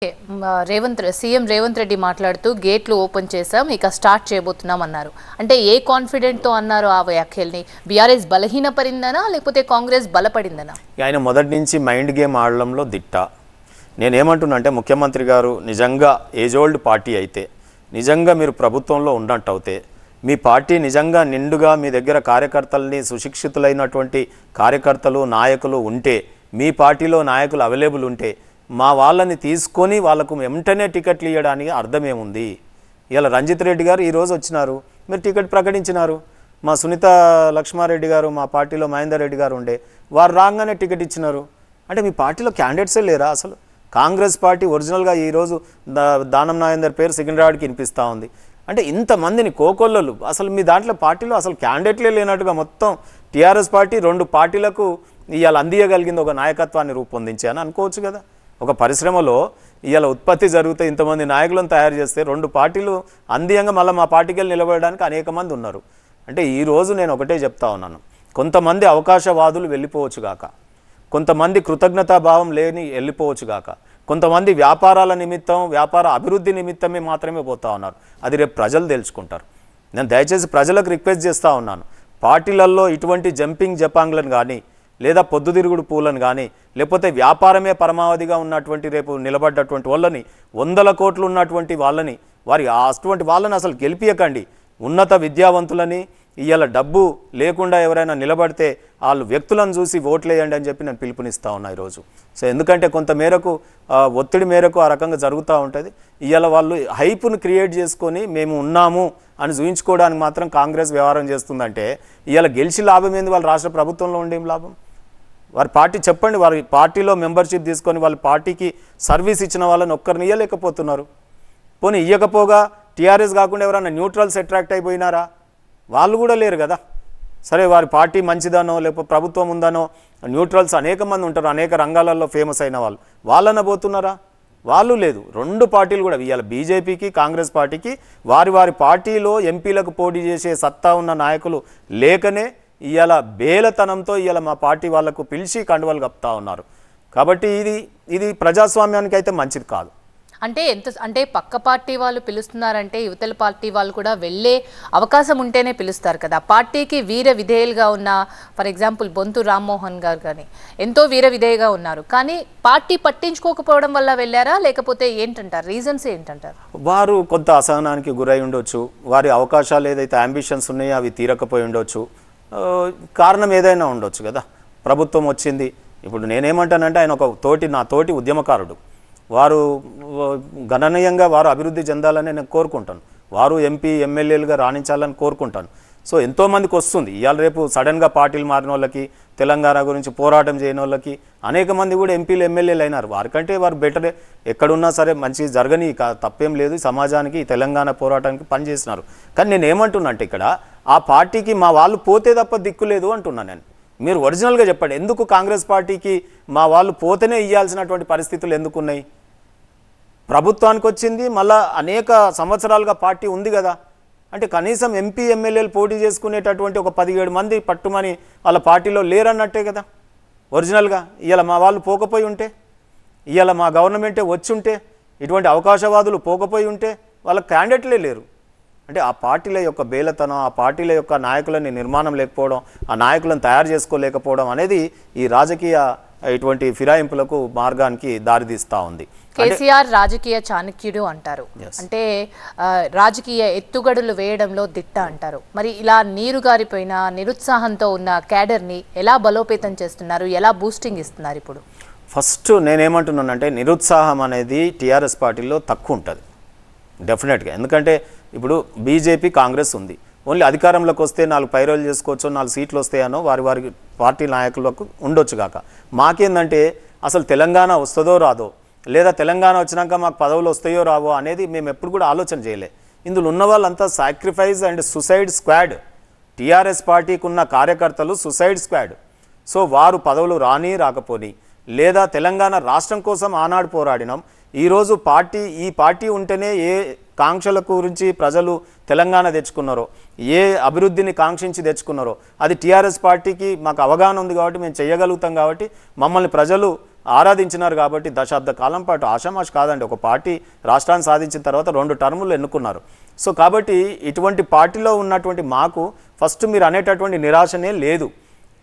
CM Revanth Reddy మాట్లాడుతూ గేట్లు open చేశాం ఇక స్టార్ట్ చేయబోతున్నాం అన్నారు. అంటే ఏ కాన్ఫిడెంట్ తో అన్నారు ఆ వ్యాఖ్యల్ని? బీఆర్ఎస్ బలహీనపడిందనా లేకపోతే కాంగ్రెస్ బలపడిందనా? ఆయన మొదటి నుంచి మైండ్ గేమ్ ఆడడంలో దిట్ట. నేనేమంటున్నా అంటే ముఖ్యమంత్రి గారు నిజంగా ఏజ్ ఓల్డ్ పార్టీ అయితే, నిజంగా మీరు ప్రభుత్వంలో ఉన్నట్టు అవుతే, మీ పార్టీ నిజంగా నిండుగా మీ దగ్గర కార్యకర్తల్ని సుశిక్షితులైనటువంటి కార్యకర్తలు నాయకులు ఉంటే, మీ పార్టీలో నాయకులు అవైలబుల్ ఉంటే మా వాళ్ళని తీసుకొని వాళ్ళకు వెంటనే టికెట్లు ఇవ్వడానికి అర్థమేముంది? ఇలా రంజిత్ రెడ్డి గారు ఈరోజు వచ్చినారు, మీరు టికెట్ ప్రకటించినారు. మా సునీత లక్ష్మారెడ్డి గారు మా పార్టీలో మహేందర్ రెడ్డి గారు ఉండే, వారు రాగానే టికెట్ ఇచ్చినారు. అంటే మీ పార్టీలో క్యాండిడేట్సే లేరా అసలు? కాంగ్రెస్ పార్టీ ఒరిజినల్గా ఈరోజు దానం నాగేందర్ పేరు సికింద్రాబాద్కి వినిపిస్తూ ఉంది. అంటే ఇంతమందిని కోకొల్లలు అసలు మీ దాంట్లో పార్టీలో అసలు క్యాండిడేట్లే లేనట్టుగా మొత్తం టీఆర్ఎస్ పార్టీ రెండు పార్టీలకు ఇవాళ అందియగలిగింది ఒక నాయకత్వాన్ని రూపొందించి అని అనుకోవచ్చు కదా. ఒక పరిశ్రమలో ఇవాళ ఉత్పత్తి జరిగితే ఇంతమంది నాయకులను తయారు చేస్తే రెండు పార్టీలు అందియంగా మళ్ళీ మా పార్టీకి వెళ్ళి నిలబడడానికి అనేక మంది ఉన్నారు. అంటే ఈరోజు నేను ఒకటే చెప్తా ఉన్నాను, కొంతమంది అవకాశవాదులు వెళ్ళిపోవచ్చు గాక, కొంతమంది కృతజ్ఞతాభావం లేని వెళ్ళిపోవచ్చు గాక, కొంతమంది వ్యాపారాల నిమిత్తం వ్యాపార అభివృద్ధి నిమిత్తమే మాత్రమే పోతా ఉన్నారు. అది రేపు ప్రజలు తెలుసుకుంటారు. నేను దయచేసి ప్రజలకు రిక్వెస్ట్ చేస్తూ ఉన్నాను, పార్టీలలో ఇటువంటి జంపింగ్ జపాంగ్లను కానీ లేదా పొద్దుతిరుగుడు పూలను కానీ లేకపోతే వ్యాపారమే పరమావధిగా ఉన్నటువంటి రేపు నిలబడ్డటువంటి వాళ్ళని, 100 కోట్లు ఉన్నటువంటి వాళ్ళని, అటువంటి వాళ్ళని అసలు గెలిపియకండి. ఉన్నత విద్యావంతులని ఇవాళ డబ్బు లేకుండా ఎవరైనా నిలబడితే వాళ్ళు వ్యక్తులను చూసి ఓట్లేయండి అని చెప్పి నేను పిలుపునిస్తూ ఉన్నా ఈరోజు. సో ఎందుకంటే కొంత మేరకు ఒత్తిడి మేరకు ఆ రకంగా జరుగుతూ ఉంటుంది. ఇవాళ వాళ్ళు హైప్ను క్రియేట్ చేసుకొని మేము ఉన్నాము అని చూయించుకోవడానికి మాత్రం కాంగ్రెస్ వ్యవహారం చేస్తుందంటే ఇవాళ గెలిచి లాభం ఏంది? వాళ్ళు రాష్ట్ర ప్రభుత్వంలో ఉండేం లాభం? వారి పార్టీ చెప్పండి, వారి పార్టీలో మెంబర్షిప్ తీసుకొని వాళ్ళ పార్టీకి సర్వీస్ ఇచ్చిన వాళ్ళని ఒక్కరిని ఇవ్వలేకపోతున్నారు. పోనీ ఇవ్వకపోగా టీఆర్ఎస్ కాకుండా ఎవరైనా న్యూట్రల్స్ అట్రాక్ట్ అయిపోయినారా? వాళ్ళు కూడా లేరు కదా. సరే వారి పార్టీ మంచిదనో లేకపోతే ప్రభుత్వం ఉందనో న్యూట్రల్స్ అనేక మంది ఉంటారు, అనేక రంగాలలో ఫేమస్ అయిన వాళ్ళన పోతున్నారా? వాళ్ళు లేదు. రెండు పార్టీలు కూడా ఇవాళ బీజేపీకి కాంగ్రెస్ పార్టీకి వారి పార్టీలో ఎంపీలకు పోటీ చేసే సత్తా ఉన్న నాయకులు లేకనే ఇవాళ బేలతనంతో ఇవాళ మా పార్టీ వాళ్లకు పిలిచి కండువలు కప్తా ఉన్నారు. కాబట్టి ఇది ప్రజాస్వామ్యానికి అయితే మంచిది కాదు. అంటే పక్క పార్టీ వాళ్ళు పిలుస్తున్నారంటే యువతల పార్టీ వాళ్ళు కూడా వెళ్ళే అవకాశం ఉంటేనే పిలుస్తారు కదా. పార్టీకి వీర విధేయులుగా ఉన్న ఫర్ ఎగ్జాంపుల్ బొంతు రామ్మోహన్ గారు కానీ ఎంతో వీర విధేయగా ఉన్నారు, కానీ పార్టీ పట్టించుకోకపోవడం వల్ల వెళ్ళారా లేకపోతే ఏంటంటారు? రీజన్స్ ఏంటంటారు? వారు కొంత అసహనానికి గురై ఉండొచ్చు, వారి అవకాశాలు ఏదైతే అంబిషన్స్ ఉన్నాయో అవి తీరకపోయి ఉండొచ్చు, కారణం ఏదైనా ఉండొచ్చు కదా. ప్రభుత్వం వచ్చింది, ఇప్పుడు నేనేమంటానంటే ఆయన నా తోటి ఉద్యమకారుడు, వారు గణనీయంగా వారు అభివృద్ధి చెందాలని నేను కోరుకుంటాను, వారు ఎంపీ ఎమ్మెల్యేలుగా రాణించాలని కోరుకుంటాను. సో ఎంతోమందికి వస్తుంది ఇవాళ రేపు సడన్గా పార్టీలు మారిన వాళ్ళకి, తెలంగాణ గురించి పోరాటం చేయని వాళ్ళకి అనేక మంది కూడా ఎంపీలు ఎమ్మెల్యేలు అయినారు. వారికంటే వారు బెటరే, ఎక్కడున్నా సరే మంచి జరగని తప్పేం లేదు, సమాజానికి తెలంగాణ పోరాటానికి పనిచేసినారు. కానీ నేను ఏమంటున్నా అంటే ఇక్కడ ఆ పార్టీకి మా వాళ్ళు పోతే తప్ప దిక్కు లేదు అంటున్నా నేను. మీరు ఒరిజినల్గా చెప్పండి, ఎందుకు కాంగ్రెస్ పార్టీకి మా వాళ్ళు పోతేనే ఇవ్వాల్సినటువంటి పరిస్థితులు ఎందుకున్నాయి? ప్రభుత్వానికి వచ్చింది, మళ్ళా అనేక సంవత్సరాలుగా పార్టీ ఉంది కదా. అంటే కనీసం ఎంపీ ఎమ్మెల్యేలు పోటీ చేసుకునేటటువంటి ఒక 17 మంది పట్టుమని వాళ్ళ పార్టీలో లేరన్నట్టే కదా ఒరిజినల్గా. ఇవాళ మా వాళ్ళు పోకపోయి ఉంటే, ఇవాళ మా గవర్నమెంటే వచ్చి ఉంటే, ఇటువంటి అవకాశవాదులు పోకపోయి ఉంటే వాళ్ళ క్యాండిడేట్లే లేరు. అంటే ఆ పార్టీల యొక్క బేలతనం, ఆ పార్టీల యొక్క నాయకులని నిర్మాణం లేకపోవడం, ఆ నాయకులను తయారు చేసుకోలేకపోవడం అనేది ఈ రాజకీయ ఇటువంటి ఫిరాయింపులకు మార్గానికి దారితీస్తూ ఉంది. కేసీఆర్ రాజకీయ చాణక్యుడు అంటారు, అంటే రాజకీయ ఎత్తుగడులు వేయడంలో దిట్ట అంటారు. మరి ఇలా నీరు గారిపోయిన నిరుత్సాహంతో ఉన్న క్యాడర్ని ఎలా బలోపేతం చేస్తున్నారు, ఎలా బూస్టింగ్ ఇస్తున్నారు? ఇప్పుడు ఫస్ట్ నేనేమంటున్నానంటే నిరుత్సాహం అనేది టీఆర్ఎస్ పార్టీలో తక్కువ ఉంటుంది డెఫినెట్గా. ఎందుకంటే ఇప్పుడు బీజేపీ కాంగ్రెస్ ఉంది, ఓన్లీ అధికారంలోకి వస్తే 4 పైరోలు చేసుకోవచ్చు, 4 సీట్లు వస్తాయనో వారి పార్టీ నాయకులకు ఉండొచ్చు కాక. మాకేందంటే అసలు తెలంగాణ వస్తుందో రాదో, లేదా తెలంగాణ వచ్చినాక మాకు పదవులు వస్తాయో రావో అనేది మేము ఎప్పుడు కూడా ఆలోచన చేయలే. ఇందులో ఉన్న వాళ్ళంతా sacrifice and suicide squad. TRS పార్టీకి ఉన్న కార్యకర్తలు సుసైడ్ స్క్వాడ్. సో వారు పదవులు రాకపోని, లేదా తెలంగాణ రాష్ట్రం కోసం ఆనాడు పోరాడినాం, ఈరోజు ఈ పార్టీ ఉంటేనే ఏ కాంక్షల గురించి ప్రజలు తెలంగాణ తెచ్చుకున్నారో, ఏ అభివృద్ధిని కాంక్షించి తెచ్చుకున్నారో అది టీఆర్ఎస్ పార్టీకి మాకు అవగాహన ఉంది కాబట్టి మేము చేయగలుగుతాం, కాబట్టి మమ్మల్ని ప్రజలు ఆరాధించినారు కాబట్టి దశాబ్ద కాలం పాటు ఆషామాషి కాదండి. ఒక పార్టీ రాష్ట్రాన్ని సాధించిన తర్వాత 2 టర్ములు ఎన్నుకున్నారు. సో కాబట్టి ఇటువంటి పార్టీలో ఉన్నటువంటి మాకు ఫస్ట్ మీరు అనేటటువంటి నిరాశనే లేదు.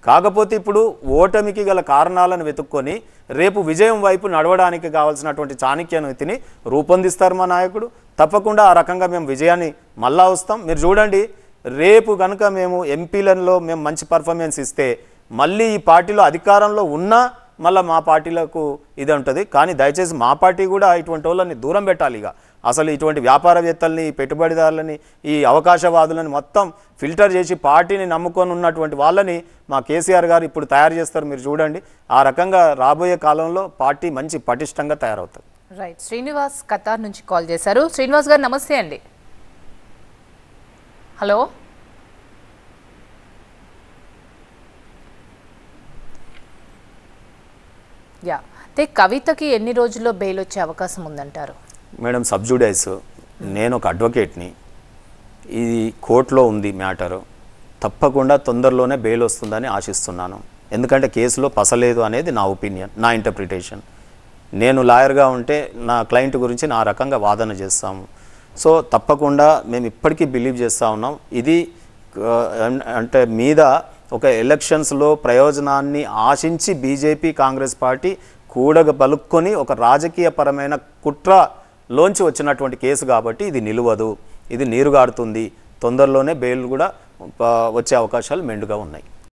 కాకపోతే ఇప్పుడు ఓటమికి గల కారణాలను వెతుక్కొని రేపు విజయం వైపు నడవడానికి కావాల్సినటువంటి చాణక్యనీతిని రూపొందిస్తారు మా నాయకుడు. తప్పకుండా ఆ రకంగా మేము విజయాన్ని మళ్ళా వస్తాం. మీరు చూడండి, రేపు కనుక మేము ఎంపీలలో మేము మంచి పర్ఫార్మెన్స్ ఇస్తే మళ్ళీ ఈ పార్టీలో అధికారంలో ఉన్నా మళ్ళీ మా పార్టీలకు ఇది ఉంటుంది. కానీ దయచేసి మా పార్టీ కూడా ఇటువంటి వాళ్ళని దూరం పెట్టాలి. ఇక అసలు ఇటువంటి వ్యాపారవేత్తల్ని, పెట్టుబడిదారులని, ఈ అవకాశవాదులని మొత్తం ఫిల్టర్ చేసి పార్టీని నమ్ముకొని ఉన్నటువంటి వాళ్ళని మా కేసీఆర్ గారు ఇప్పుడు తయారు చేస్తారు. మీరు చూడండి, ఆ రకంగా రాబోయే కాలంలో పార్టీ మంచి పటిష్టంగా తయారవుతుంది. రైట్. శ్రీనివాస్ ఖతార్ నుంచి కాల్ చేశారు. శ్రీనివాస్ గారు నమస్తే అండి. హలో. యా, అయితే కవితకి ఎన్ని రోజుల్లో బెయిల్ వచ్చే అవకాశం ఉందంటారు? మేడం, సబ్జుడైస్, నేను ఒక అడ్వకేట్ని, ఇది కోర్టులో ఉంది మ్యాటరు. తప్పకుండా తొందరలోనే బెయిల్ వస్తుందని ఆశిస్తున్నాను. ఎందుకంటే కేసులో పసలేదు అనేది నా ఒపీనియన్, నా ఇంటర్ప్రిటేషన్. నేను లాయర్గా ఉంటే నా క్లయింట్ గురించి నా రకంగా వాదన చేస్తాము. సో తప్పకుండా మేము ఇప్పటికీ బిలీవ్ చేస్తూ ఉన్నాం. ఇది అంటే మీద ఒక ఎలక్షన్స్లో ప్రయోజనాన్ని ఆశించి బీజేపీ కాంగ్రెస్ పార్టీ కూడగబలుక్కొని ఒక రాజకీయపరమైన కుట్రలోంచి వచ్చినటువంటి కేసు కాబట్టి ఇది నిలవదు, ఇది నీరుగారుతుంది. తొందరలోనే బెయిల్ కూడా వచ్చే అవకాశాలు మెండుగా ఉన్నాయి.